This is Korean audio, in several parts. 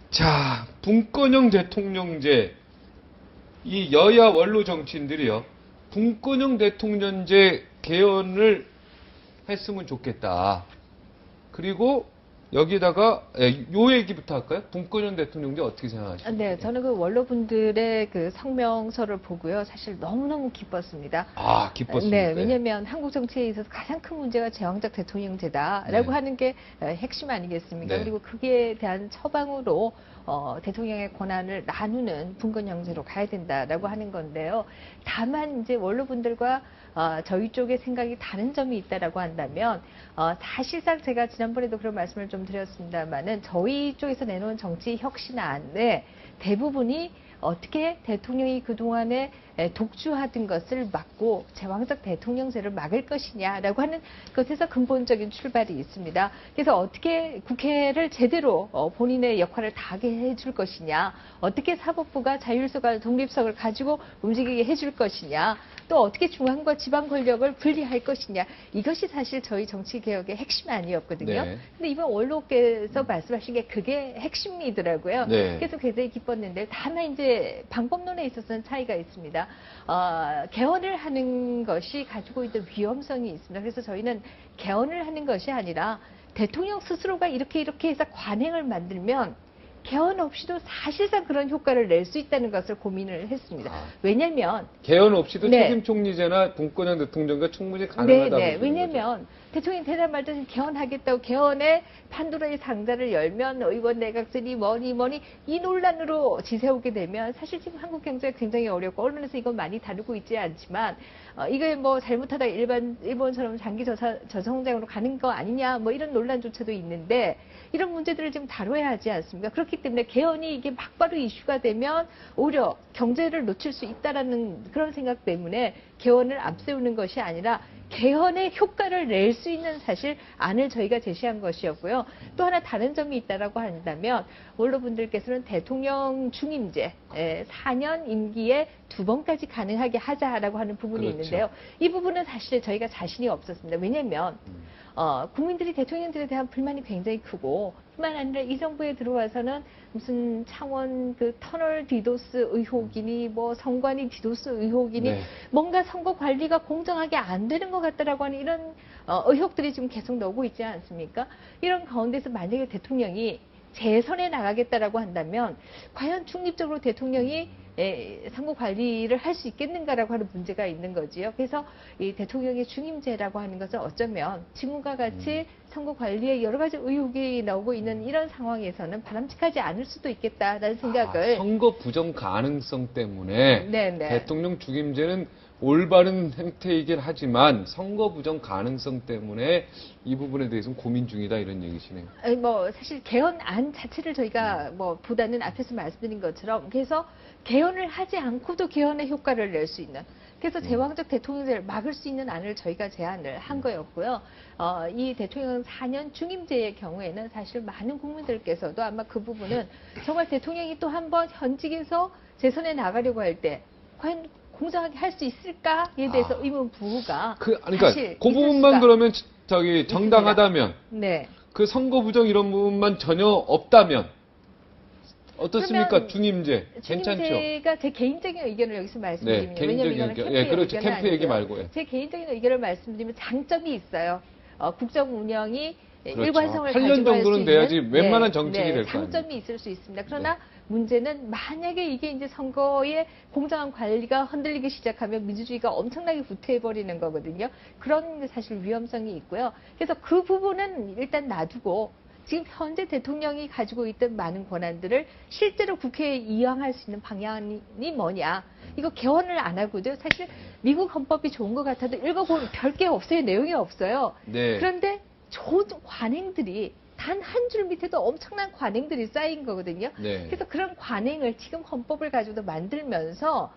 자, 분권형 대통령제, 이 여야 원로 정치인들이요, 분권형 대통령제 개헌을 했으면 좋겠다. 그리고 여기다가 요 얘기부터 할까요? 분권형 대통령제 어떻게 생각하십니까? 네, 저는 그 원로분들의 그 성명서를 보고요, 사실 너무너무 기뻤습니다. 아, 기뻤습니다. 네, 왜냐하면 한국 정치에 있어서 가장 큰 문제가 제왕적 대통령제다라고 하는 게 핵심 아니겠습니까? 네. 그리고 그에 대한 처방으로 대통령의 권한을 나누는 분권형제로 가야 된다라고 하는 건데요. 다만 이제 원로분들과 저희 쪽의 생각이 다른 점이 있다라고 한다면 사실상 제가 지난번에도 그런 말씀을 좀 드렸습니다만은 저희 쪽에서 내놓은 정치 혁신안의 대부분이 어떻게 대통령이 그동안에 독주하던 것을 막고 제왕적 대통령제를 막을 것이냐라고 하는 것에서 근본적인 출발이 있습니다. 그래서 어떻게 국회를 제대로 본인의 역할을 다하게 해줄 것이냐, 어떻게 사법부가 자율성과 독립성을 가지고 움직이게 해줄 것이냐, 또 어떻게 중앙과 지방 권력을 분리할 것이냐, 이것이 사실 저희 정치개혁의 핵심 아니었거든요. 네. 근데 이번 원로께서 말씀하신 게 그게 핵심이더라고요. 네. 그래서 굉장히 기뻤는데, 다만 이제 방법론에 있어서는 차이가 있습니다. 개헌을 하는 것이 가지고 있는 위험성이 있습니다. 그래서 저희는 개헌을 하는 것이 아니라 대통령 스스로가 이렇게 해서 관행을 만들면 개헌 없이도 사실상 그런 효과를 낼 수 있다는 것을 고민을 했습니다. 왜냐면 개헌 없이도 네. 책임 총리제나 분권형 대통령제가 충분히 가능하다고. 네. 왜냐면 대통령이 대답 말든 개헌하겠다고 개헌에 판도라의 상자를 열면 의원 내각제니 뭐니 이 논란으로 지새우게 되면 사실 지금 한국 경제가 굉장히 어렵고 언론에서 이건 많이 다루고 있지 않지만 이게 뭐 잘못하다 일본처럼 장기 저성장으로 가는 거 아니냐 뭐 이런 논란조차도 있는데 이런 문제들을 지금 다뤄야 하지 않습니까? 그렇기 때문에 개헌이 이게 막바로 이슈가 되면 오히려 경제를 놓칠 수 있다라는 그런 생각 때문에 개헌을 앞세우는 것이 아니라 개헌의 효과를 낼 수 있는 사실 안을 저희가 제시한 것이었고요. 또 하나 다른 점이 있다라고 한다면 원로분들께서는 대통령 중임제 4년 임기에 2번까지 가능하게 하자라고 하는 부분이 그렇죠. 있는데요. 이 부분은 사실 저희가 자신이 없었습니다. 왜냐하면 국민들이 대통령들에 대한 불만이 굉장히 크고 뿐만 아니라 이 정부에 들어와서는 무슨 창원 그 터널 디도스 의혹이니 뭐 선관위 디도스 의혹이니 네. 뭔가 선거 관리가 공정하게 안 되는 것 같다라고 하는 이런 의혹들이 지금 계속 나오고 있지 않습니까? 이런 가운데서 만약에 대통령이 재선에 나가겠다라고 한다면 과연 중립적으로 대통령이 선거 관리를 할 수 있겠는가라고 하는 문제가 있는 거지요. 그래서 이 대통령의 중임제라고 하는 것은 어쩌면 지금과 같이 선거 관리에 여러 가지 의혹이 나오고 있는 이런 상황에서는 바람직하지 않을 수도 있겠다라는 생각을 선거 부정 가능성 때문에 네네. 대통령 중임제는 올바른 행태이긴 하지만 선거 부정 가능성 때문에 이 부분에 대해서는 고민 중이다 이런 얘기시네요. 뭐 사실 개헌안 자체를 저희가 뭐 보다는 앞에서 말씀드린 것처럼 그래서 개헌을 하지 않고도 개헌의 효과를 낼 수 있는 그래서 제왕적 대통령제를 막을 수 있는 안을 저희가 제안을 한 거였고요. 이 대통령 4년 중임제의 경우에는 사실 많은 국민들께서도 아마 그 부분은 정말 대통령이 또 한 번 현직에서 재선에 나가려고 할 때 과연 공정하게 할 수 있을까에 대해서 의문 부호가 그러니까 사실 그 있을 부분만 수가 그러면 저기 정당하다면 네. 그 선거 부정 이런 부분만 전혀 없다면 어떻습니까? 그러면 중임제 괜찮죠? 중임제가 제 개인적인 의견을 여기서 말씀드리면 네, 왜냐면 개인적인 이거는 의견. 그렇죠. 의견은 캠프 얘기 아니고요. 말고요. 제 개인적인 의견을 말씀드리면 장점이 있어요. 국정 운영이 그렇죠. 일관성을 8년 가지고 할 수 정도는 있는 돼야지 웬만한 정책이 될 거 아니에요. 장점이 있을 수 있습니다. 그러나 문제는 만약에 이게 이제 선거의 공정한 관리가 흔들리기 시작하면 민주주의가 엄청나게 후퇴해버리는 거거든요. 그런 사실 위험성이 있고요. 그래서 그 부분은 일단 놔두고 지금 현재 대통령이 가지고 있던 많은 권한들을 실제로 국회에 이양할 수 있는 방향이 뭐냐. 이거 개헌을 안 하고도 사실 미국 헌법이 좋은 것 같아도 읽어보면 별게 없어요. 내용이 없어요. 네. 그런데 좋은 관행들이 단 한 줄 밑에도 엄청난 관행들이 쌓인 거거든요. 네. 그래서 그런 관행을 지금 헌법을 가지고도 만들면서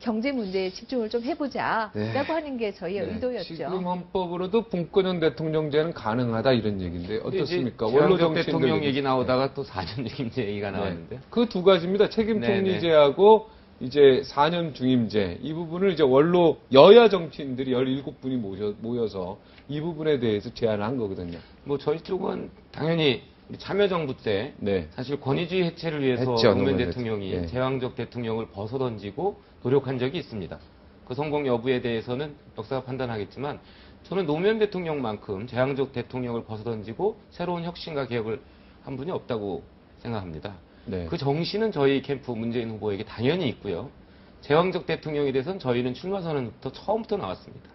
경제 문제에 집중을 좀 해보자라고 네. 하는 게 저희의 의도였죠. 지금 헌법으로도 분권형 대통령제는 가능하다 이런 얘기인데 어떻습니까? 원로 원로 정치인들 대통령 얘기 나오다가 또 4년 중임제 얘기가 나왔는데. 그 두 가지입니다. 책임 네, 총리제하고 이제 4년 중임제 이 부분을 이제 원로 여야 정치인들이 17분이 모여서 이 부분에 대해서 제안을 한 거거든요. 뭐 저희 쪽은 당연히 우리 참여정부 때 네. 사실 권위주의 해체를 위해서 했죠, 노무현 노무현 대통령이 네. 제왕적 대통령을 벗어던지고 노력한 적이 있습니다. 그 성공 여부에 대해서는 역사가 판단하겠지만 저는 노무현 대통령만큼 제왕적 대통령을 벗어던지고 새로운 혁신과 개혁을 한 분이 없다고 생각합니다. 네. 그 정신은 저희 캠프 문재인 후보에게 당연히 있고요. 제왕적 대통령에 대해서는 저희는 출마 선언부터 처음부터 나왔습니다.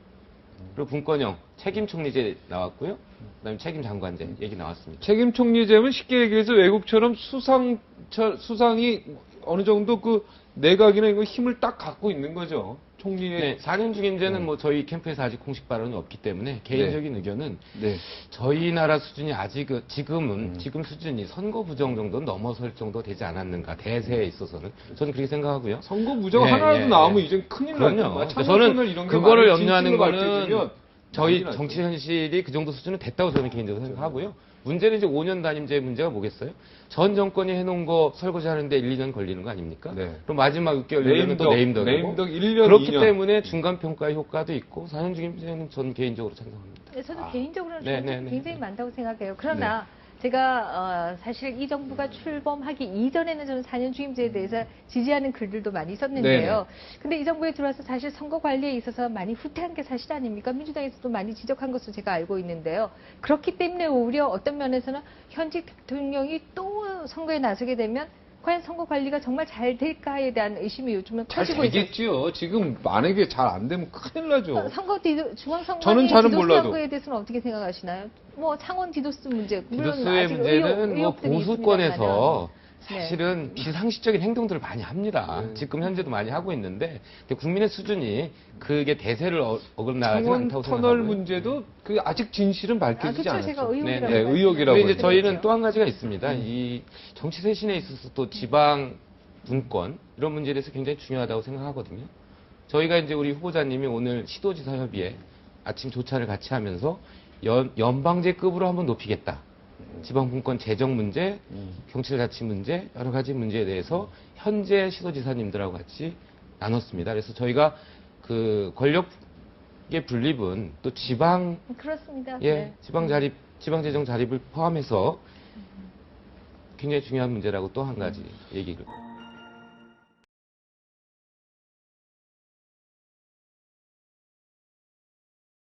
그리고 분권형 책임 총리제 나왔고요. 그다음에 책임 장관제 얘기 나왔습니다. 책임 총리제면 쉽게 얘기해서 외국처럼 수상이 어느 정도 그 내각이나 이거 힘을 딱 갖고 있는 거죠. 총리의. 네, 4년 중임제는 네. 뭐 저희 캠프에서 아직 공식 발언이 없기 때문에 개인적인 의견은 네. 저희 나라 수준이 아직 지금 수준이 선거 부정 정도는 넘어설 정도 되지 않았는가 대세에 있어서는 저는 그렇게 생각하고요. 선거 부정 네, 하나라도 네, 나오면 네. 이제 큰일 그럼요. 나죠. 그러니까 저는 저는 이런 게 그거를 많이 염려하는 진실로 거는 밝혀지면 저희 난리 나죠. 정치 현실이 그 정도 수준은 됐다고 저는 개인적으로 생각하고요. 문제는 이제 5년 단임제 문제가 뭐겠어요? 전 정권이 해놓은 거 설거지 하는데 1, 2년 걸리는 거 아닙니까? 네. 그럼 마지막 6개월 또 네임덕이고. 네임덕 1년, 그렇기 2년. 때문에 중간평가의 효과도 있고 4년 중임제는 전 개인적으로 찬성합니다. 네, 저도 개인적으로는 네, 좋은 네, 점이 네, 굉장히 네. 많다고 생각해요. 그러나 제가 사실 이 정부가 출범하기 이전에는 저는 4년 주임제에 대해서 지지하는 글들도 많이 썼는데요. 근데 이 정부에 들어와서 사실 선거 관리에 있어서 많이 후퇴한 게 사실 아닙니까? 민주당에서도 많이 지적한 것으로 제가 알고 있는데요. 그렇기 때문에 오히려 어떤 면에서는 현직 대통령이 또 선거에 나서게 되면 과연 선거 관리가 정말 잘 될까에 대한 의심이 요즘은 잘 커지고 있어요. 되겠지요. 지금 만약에 잘 안 되면 큰일 나죠. 선거 저는 중앙선관위 잘은 디도스 몰라도. 여부에 대해서는 어떻게 생각하시나요? 뭐 창원 디도스 문제, 물론 디도스의 아직 문제는 뭐 의혹들이 보수권에서 있습니다만은. 사실은 비상식적인 행동들을 많이 합니다. 네. 지금 현재도 많이 하고 있는데 근데 국민의 수준이 그게 대세를 어긋나지 창원 않다고 터널 생각하고요. 문제도 그 아직 진실은 밝혀지지 그렇죠. 않았죠. 제가 의혹이라고 네, 의혹이라고 근데 이제 했죠. 저희는 또 한 가지가 있습니다. 이 정치 쇄신에 있어서 또 지방 분권 이런 문제에 대해서 굉장히 중요하다고 생각하거든요. 저희가 이제 우리 후보자님이 오늘 시도지사 협의회 아침 조차를 같이 하면서 연방제급으로 한번 높이겠다. 지방 분권 재정 문제, 경찰 자치 문제, 여러 가지 문제에 대해서 현재 시도지사님들하고 같이 나눴습니다. 그래서 저희가 그 권력의 분립은 또 지방 그렇습니다. 예, 네. 지방 재정 자립을 포함해서 굉장히 중요한 문제라고 또 한 가지 얘기를